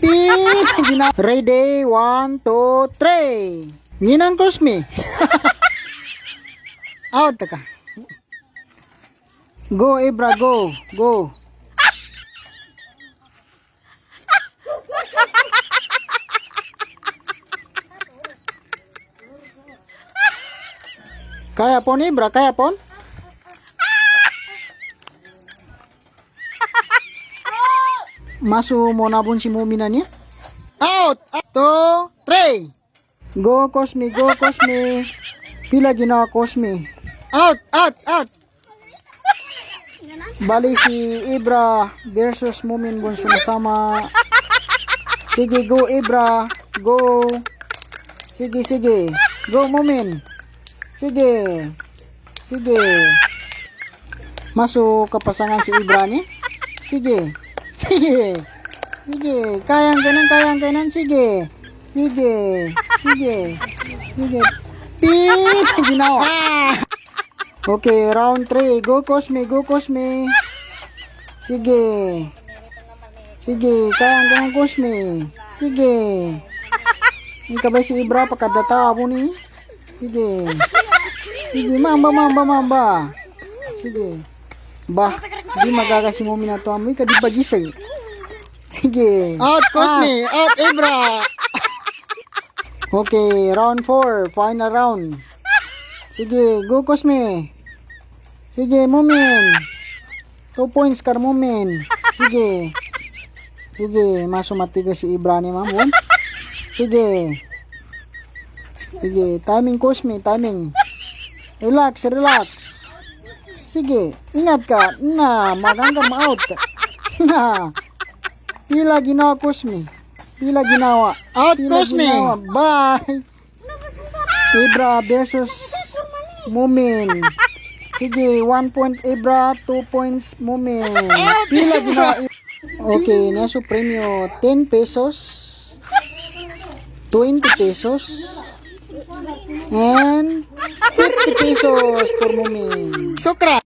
Ready, 1, 2, 3. Ninang Cosme. Out ka. Go, Ibra, go. Go. Kaya pon, Ibra, kaya pon. Masu mo na bun si Mumina niya. Out! 2, 3. Go, Cosme, go, Cosme. Pila ginawa, Cosme. Out, out, out. Bali si Ibra versus Mumin Bunso na sama. Sige, go Ibra. Go. Sige, sige. Go Mumin. Sige. Sige. Masuk kapasangan si Ibra ni. Sige. Sige. Sige. Kayang kanan. Sige. Sige. Sige. Sige. Ginawa. Okay, round 3. Go Cosme, go Cosme. Sige. Sige, kayang Cosme. Sige. Ika ba si Ibra pagkadata mo ni? Sige. Sige, mamba. Sige. Bah, di magagasi mo minato amoy ka di bagisay. Sige. Out Cosme, out Ibra. Okay, round 4, final round. Sige, go Cosme. Sige, Mumin. 2 points kar Mumin. Sige. Sige, masumatigo si Ibra ni Mamun. Sige. Sige, timing Cosme, timing. Relax, relax. Sige, ingat ka. Na, magang ka ma-out. Na. Pila ginawa Cosme. Pila ginawa. Out Cosme. Bye. Ibra versus Mumin. Sige, 1 point Ibra, 2 points Mumin. Pila ginawa. Okay, naso premyo 10 pesos, 20 pesos, and 50 pesos for Mumin. Sukra.